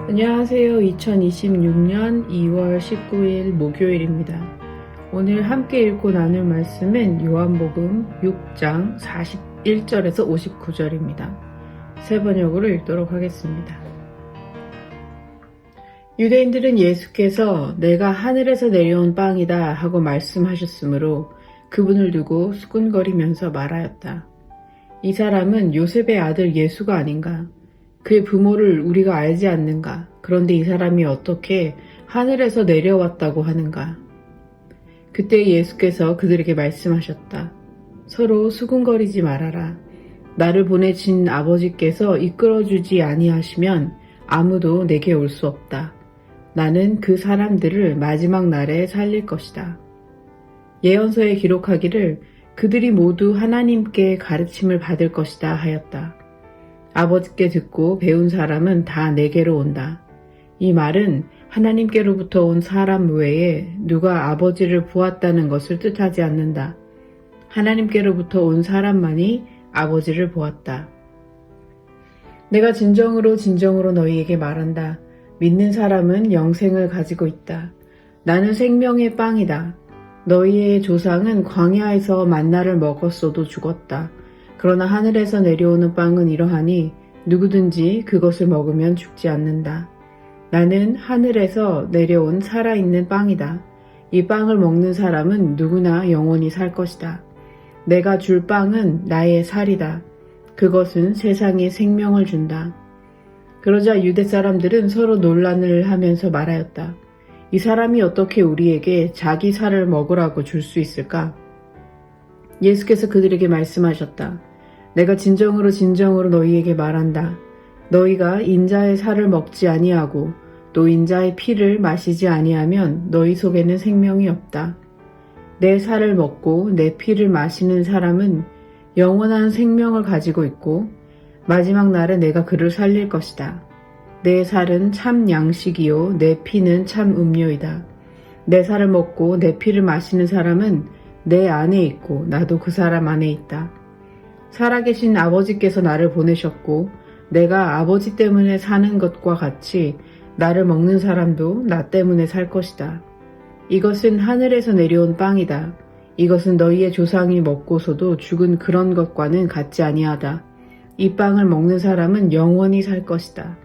안녕하세요. 2026년 2월 19일 목요일입니다. 오늘 함께 읽고 나눌 말씀은 요한복음 6장 41절에서 59절입니다. 새 번역으로 읽도록 하겠습니다. 유대인들은 예수께서 내가 하늘에서 내려온 빵이다 하고 말씀하셨으므로 그분을 두고 수군거리면서 말하였다. 이 사람은 요셉의 아들 예수가 아닌가? 그의 부모를 우리가 알지 않는가? 그런데 이 사람이 어떻게 하늘에서 내려왔다고 하는가? 그때 예수께서 그들에게 말씀하셨다. 서로 수군거리지 말아라. 나를 보내신 아버지께서 이끌어주지 아니하시면 아무도 내게 올 수 없다. 나는 그 사람들을 마지막 날에 살릴 것이다. 예언서에 기록하기를 그들이 모두 하나님께 가르침을 받을 것이다 하였다. 아버지께 듣고 배운 사람은 다 내게로 온다. 이 말은 하나님께로부터 온 사람 외에 누가 아버지를 보았다는 것을 뜻하지 않는다. 하나님께로부터 온 사람만이 아버지를 보았다. 내가 진정으로 너희에게 말한다. 믿는 사람은 영생을 가지고 있다. 나는 생명의 빵이다. 너희의 조상은 광야에서 만나를 먹었어도 죽었다. 그러나 하늘에서 내려오는 빵은 이러하니 누구든지 그것을 먹으면 죽지 않는다. 나는 하늘에서 내려온 살아있는 빵이다. 이 빵을 먹는 사람은 누구나 영원히 살 것이다. 내가 줄 빵은 나의 살이다. 그것은 세상에 생명을 준다. 그러자 유대 사람들은 서로 논란을 하면서 말하였다. 이 사람이 어떻게 우리에게 자기 살을 먹으라고 줄 수 있을까? 예수께서 그들에게 말씀하셨다. 내가 진정으로 너희에게 말한다. 너희가 인자의 살을 먹지 아니하고 또 인자의 피를 마시지 아니하면 너희 속에는 생명이 없다. 내 살을 먹고 내 피를 마시는 사람은 영원한 생명을 가지고 있고 마지막 날에 내가 그를 살릴 것이다. 내 살은 참 양식이요 내 피는 참 음료이다. 내 살을 먹고 내 피를 마시는 사람은 내 안에 있고 나도 그 사람 안에 있다. 살아계신 아버지께서 나를 보내셨고 내가 아버지 때문에 사는 것과 같이 나를 먹는 사람도 나 때문에 살 것이다. 이것은 하늘에서 내려온 빵이다. 이것은 너희의 조상이 먹고서도 죽은 그런 것과는 같지 아니하다. 이 빵을 먹는 사람은 영원히 살 것이다.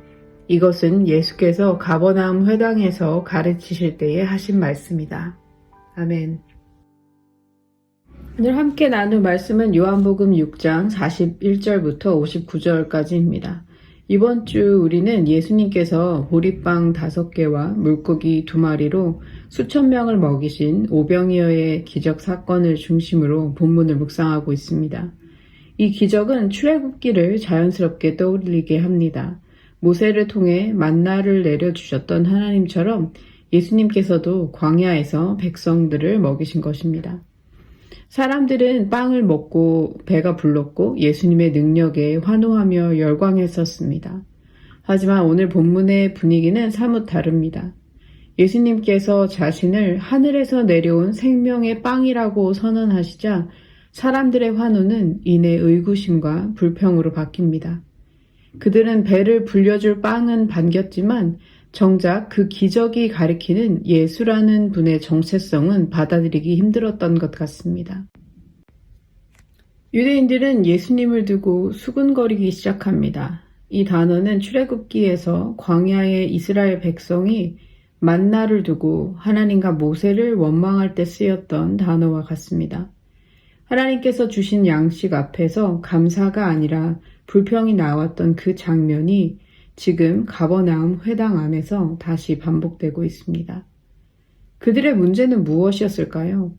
이것은 예수께서 가버나움 회당에서 가르치실 때에 하신 말씀이다. 아멘. 오늘 함께 나눌 말씀은 요한복음 6장 41절부터 59절까지입니다. 이번 주 우리는 예수님께서 보리빵 5개와 물고기 2마리로 수천 명을 먹이신 오병이어의 기적 사건을 중심으로 본문을 묵상하고 있습니다. 이 기적은 출애굽기를 자연스럽게 떠올리게 합니다. 모세를 통해 만나를 내려주셨던 하나님처럼 예수님께서도 광야에서 백성들을 먹이신 것입니다. 사람들은 빵을 먹고 배가 불렀고 예수님의 능력에 환호하며 열광했었습니다. 하지만 오늘 본문의 분위기는 사뭇 다릅니다. 예수님께서 자신을 하늘에서 내려온 생명의 빵이라고 선언하시자 사람들의 환호는 이내 의구심과 불평으로 바뀝니다. 그들은 배를 불려줄 빵은 반겼지만 정작 그 기적이 가리키는 예수라는 분의 정체성은 받아들이기 힘들었던 것 같습니다. 유대인들은 예수님을 두고 수군거리기 시작합니다. 이 단어는 출애굽기에서 광야의 이스라엘 백성이 만나를 두고 하나님과 모세를 원망할 때 쓰였던 단어와 같습니다. 하나님께서 주신 양식 앞에서 감사가 아니라 불평이 나왔던 그 장면이 지금 가버나움 회당 안에서 다시 반복되고 있습니다. 그들의 문제는 무엇이었을까요?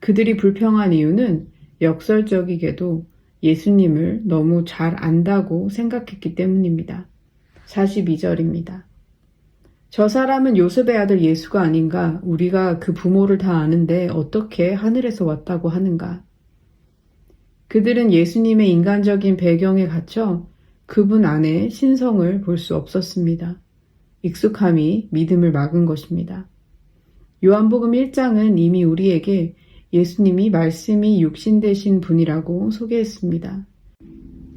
그들이 불평한 이유는 역설적이게도 예수님을 너무 잘 안다고 생각했기 때문입니다. 42절입니다. 저 사람은 요셉의 아들 예수가 아닌가? 우리가 그 부모를 다 아는데 어떻게 하늘에서 왔다고 하는가? 그들은 예수님의 인간적인 배경에 갇혀 그분 안에 신성을 볼 수 없었습니다. 익숙함이 믿음을 막은 것입니다. 요한복음 1장은 이미 우리에게 예수님이 말씀이 육신 되신 분이라고 소개했습니다.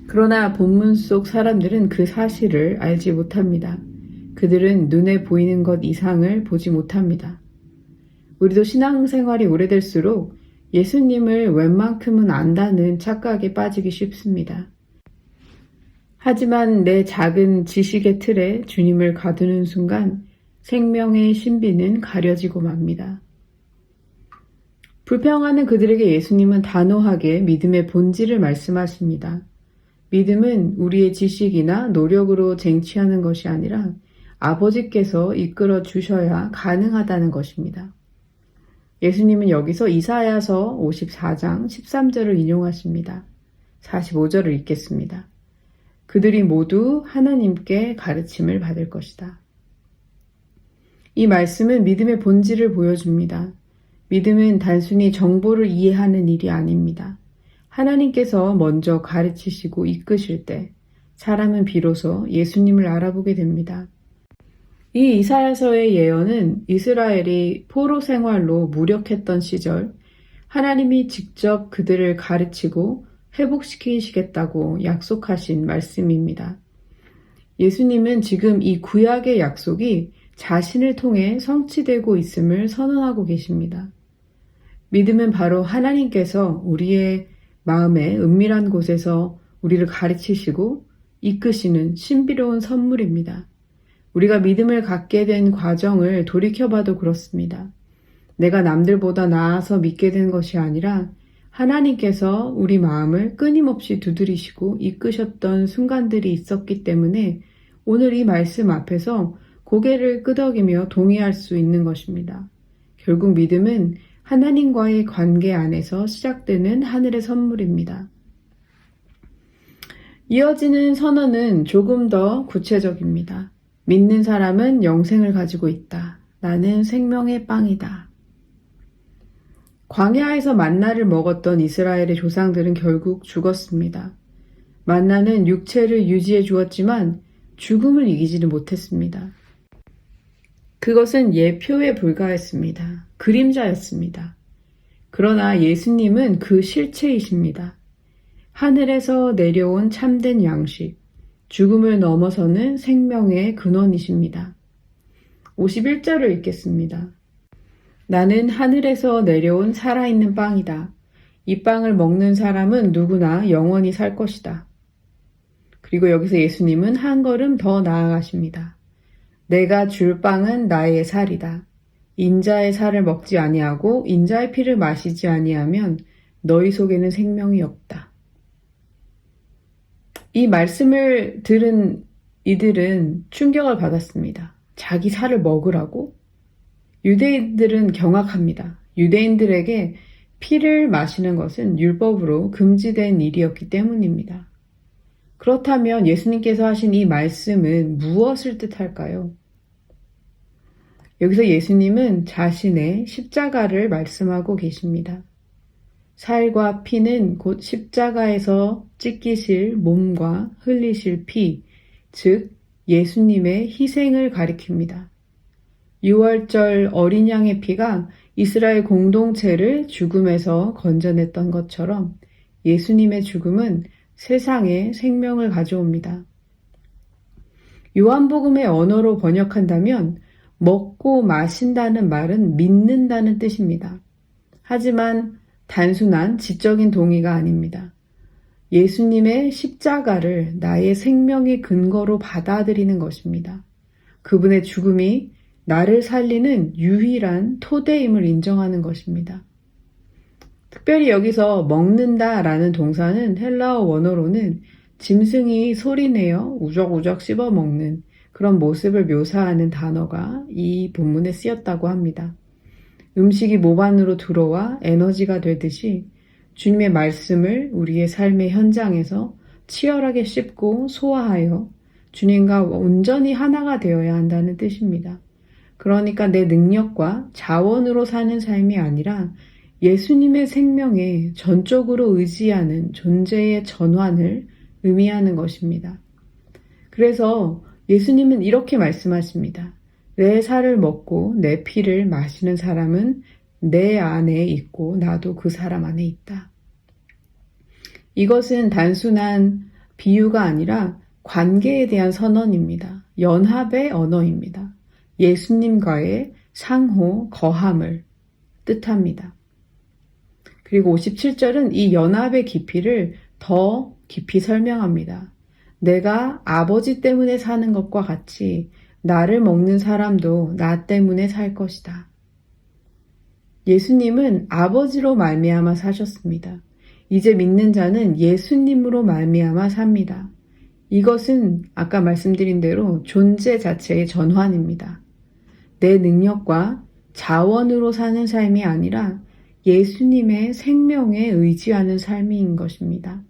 그러나 본문 속 사람들은 그 사실을 알지 못합니다. 그들은 눈에 보이는 것 이상을 보지 못합니다. 우리도 신앙생활이 오래될수록 예수님을 웬만큼은 안다는 착각에 빠지기 쉽습니다. 하지만 내 작은 지식의 틀에 주님을 가두는 순간 생명의 신비는 가려지고 맙니다. 불평하는 그들에게 예수님은 단호하게 믿음의 본질을 말씀하십니다. 믿음은 우리의 지식이나 노력으로 쟁취하는 것이 아니라 아버지께서 이끌어 주셔야 가능하다는 것입니다. 예수님은 여기서 이사야서 54장 13절을 인용하십니다. 45절을 읽겠습니다. 그들이 모두 하나님께 가르침을 받을 것이다. 이 말씀은 믿음의 본질을 보여줍니다. 믿음은 단순히 정보를 이해하는 일이 아닙니다. 하나님께서 먼저 가르치시고 이끄실 때 사람은 비로소 예수님을 알아보게 됩니다. 이 이사야서의 예언은 이스라엘이 포로 생활로 무력했던 시절 하나님이 직접 그들을 가르치고 회복시키시겠다고 약속하신 말씀입니다. 예수님은 지금 이 구약의 약속이 자신을 통해 성취되고 있음을 선언하고 계십니다. 믿음은 바로 하나님께서 우리의 마음의 은밀한 곳에서 우리를 가르치시고 이끄시는 신비로운 선물입니다. 우리가 믿음을 갖게 된 과정을 돌이켜봐도 그렇습니다. 내가 남들보다 나아서 믿게 된 것이 아니라 하나님께서 우리 마음을 끊임없이 두드리시고 이끄셨던 순간들이 있었기 때문에 오늘 이 말씀 앞에서 고개를 끄덕이며 동의할 수 있는 것입니다. 결국 믿음은 하나님과의 관계 안에서 시작되는 하늘의 선물입니다. 이어지는 선언은 조금 더 구체적입니다. 믿는 사람은 영생을 가지고 있다. 나는 생명의 빵이다. 광야에서 만나를 먹었던 이스라엘의 조상들은 결국 죽었습니다. 만나는 육체를 유지해 주었지만 죽음을 이기지는 못했습니다. 그것은 예표에 불과했습니다. 그림자였습니다. 그러나 예수님은 그 실체이십니다. 하늘에서 내려온 참된 양식, 죽음을 넘어서는 생명의 근원이십니다. 51절을 읽겠습니다. 나는 하늘에서 내려온 살아있는 빵이다. 이 빵을 먹는 사람은 누구나 영원히 살 것이다. 그리고 여기서 예수님은 한 걸음 더 나아가십니다. 내가 줄 빵은 나의 살이다. 인자의 살을 먹지 아니하고 인자의 피를 마시지 아니하면 너희 속에는 생명이 없다. 이 말씀을 들은 이들은 충격을 받았습니다. 자기 살을 먹으라고? 유대인들은 경악합니다. 유대인들에게 피를 마시는 것은 율법으로 금지된 일이었기 때문입니다. 그렇다면 예수님께서 하신 이 말씀은 무엇을 뜻할까요? 여기서 예수님은 자신의 십자가를 말씀하고 계십니다. 살과 피는 곧 십자가에서 찢기실 몸과 흘리실 피, 즉 예수님의 희생을 가리킵니다. 6월절 어린 양의 피가 이스라엘 공동체를 죽음에서 건져냈던 것처럼 예수님의 죽음은 세상에 생명을 가져옵니다. 요한복음의 언어로 번역한다면 먹고 마신다는 말은 믿는다는 뜻입니다. 하지만 단순한 지적인 동의가 아닙니다. 예수님의 십자가를 나의 생명의 근거로 받아들이는 것입니다. 그분의 죽음이 나를 살리는 유일한 토대임을 인정하는 것입니다. 특별히 여기서 먹는다라는 동사는 헬라어 원어로는 짐승이 소리내어 우적우적 씹어먹는 그런 모습을 묘사하는 단어가 이 본문에 쓰였다고 합니다. 음식이 몸 안으로 들어와 에너지가 되듯이 주님의 말씀을 우리의 삶의 현장에서 치열하게 씹고 소화하여 주님과 온전히 하나가 되어야 한다는 뜻입니다. 그러니까 내 능력과 자원으로 사는 삶이 아니라 예수님의 생명에 전적으로 의지하는 존재의 전환을 의미하는 것입니다. 그래서 예수님은 이렇게 말씀하십니다. 내 살을 먹고 내 피를 마시는 사람은 내 안에 있고 나도 그 사람 안에 있다. 이것은 단순한 비유가 아니라 관계에 대한 선언입니다. 연합의 언어입니다. 예수님과의 상호, 거함을 뜻합니다. 그리고 57절은 이 연합의 깊이를 더 깊이 설명합니다. 내가 아버지 때문에 사는 것과 같이 나를 먹는 사람도 나 때문에 살 것이다. 예수님은 아버지로 말미암아 사셨습니다. 이제 믿는 자는 예수님으로 말미암아 삽니다. 이것은 아까 말씀드린 대로 존재 자체의 전환입니다. 내 능력과 자원으로 사는 삶이 아니라 예수님의 생명에 의지하는 삶인 것입니다.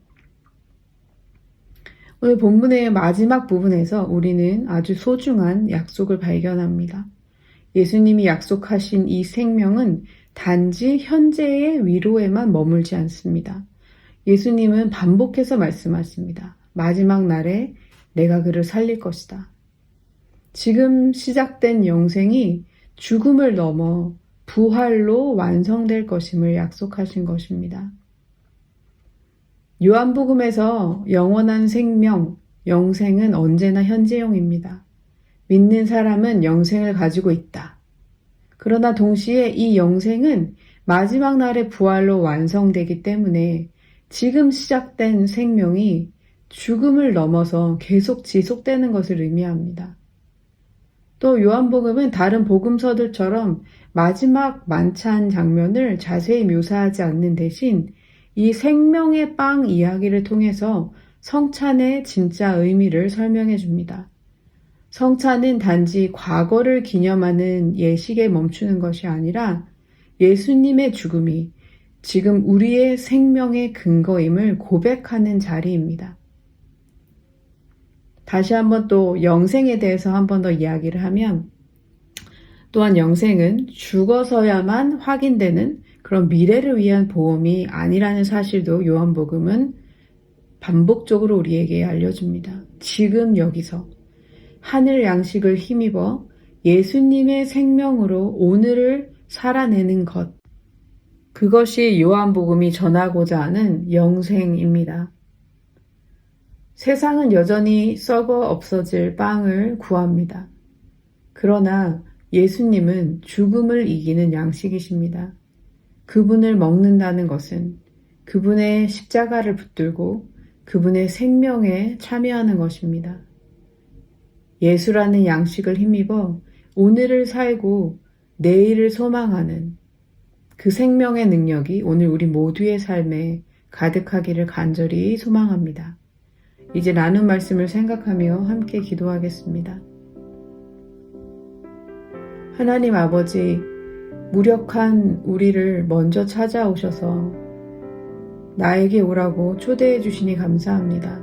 오늘 본문의 마지막 부분에서 우리는 아주 소중한 약속을 발견합니다. 예수님이 약속하신 이 생명은 단지 현재의 위로에만 머물지 않습니다. 예수님은 반복해서 말씀하십니다. 마지막 날에 내가 그를 살릴 것이다. 지금 시작된 영생이 죽음을 넘어 부활로 완성될 것임을 약속하신 것입니다. 요한복음에서 영원한 생명, 영생은 언제나 현재형입니다. 믿는 사람은 영생을 가지고 있다. 그러나 동시에 이 영생은 마지막 날의 부활로 완성되기 때문에 지금 시작된 생명이 죽음을 넘어서 계속 지속되는 것을 의미합니다. 또 요한복음은 다른 복음서들처럼 마지막 만찬 장면을 자세히 묘사하지 않는 대신 이 생명의 빵 이야기를 통해서 성찬의 진짜 의미를 설명해 줍니다. 성찬은 단지 과거를 기념하는 예식에 멈추는 것이 아니라 예수님의 죽음이 지금 우리의 생명의 근거임을 고백하는 자리입니다. 다시 한번 또 영생에 대해서 한 번 더 이야기를 하면 또한 영생은 죽어서야만 확인되는 그런 미래를 위한 보험이 아니라는 사실도 요한복음은 반복적으로 우리에게 알려줍니다. 지금 여기서 하늘 양식을 힘입어 예수님의 생명으로 오늘을 살아내는 것, 그것이 요한복음이 전하고자 하는 영생입니다. 세상은 여전히 썩어 없어질 빵을 구합니다. 그러나 예수님은 죽음을 이기는 양식이십니다. 그분을 먹는다는 것은 그분의 십자가를 붙들고 그분의 생명에 참여하는 것입니다. 예수라는 양식을 힘입어 오늘을 살고 내일을 소망하는 그 생명의 능력이 오늘 우리 모두의 삶에 가득하기를 간절히 소망합니다. 이제 나눈 말씀을 생각하며 함께 기도하겠습니다. 하나님 아버지, 무력한 우리를 먼저 찾아오셔서 나에게 오라고 초대해 주시니 감사합니다.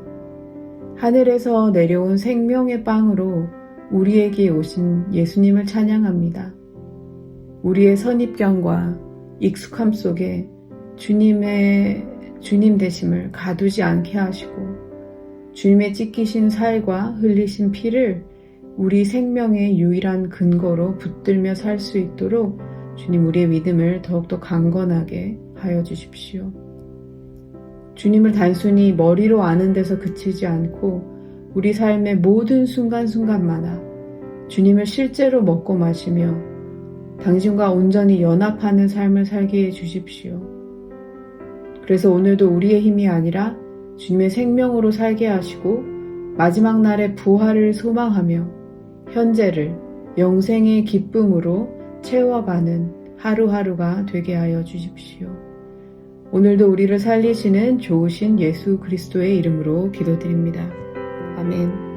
하늘에서 내려온 생명의 빵으로 우리에게 오신 예수님을 찬양합니다. 우리의 선입견과 익숙함 속에 주님 되심을 가두지 않게 하시고 주님의 찢기신 살과 흘리신 피를 우리 생명의 유일한 근거로 붙들며 살 수 있도록 주님 우리의 믿음을 더욱더 강건하게 하여 주십시오. 주님을 단순히 머리로 아는 데서 그치지 않고 우리 삶의 모든 순간순간마다 주님을 실제로 먹고 마시며 당신과 온전히 연합하는 삶을 살게 해 주십시오. 그래서 오늘도 우리의 힘이 아니라 주님의 생명으로 살게 하시고 마지막 날의 부활을 소망하며 현재를 영생의 기쁨으로 채워가는 하루하루가 되게 하여 주십시오. 오늘도 우리를 살리시는 좋으신 예수 그리스도의 이름으로 기도드립니다. 아멘.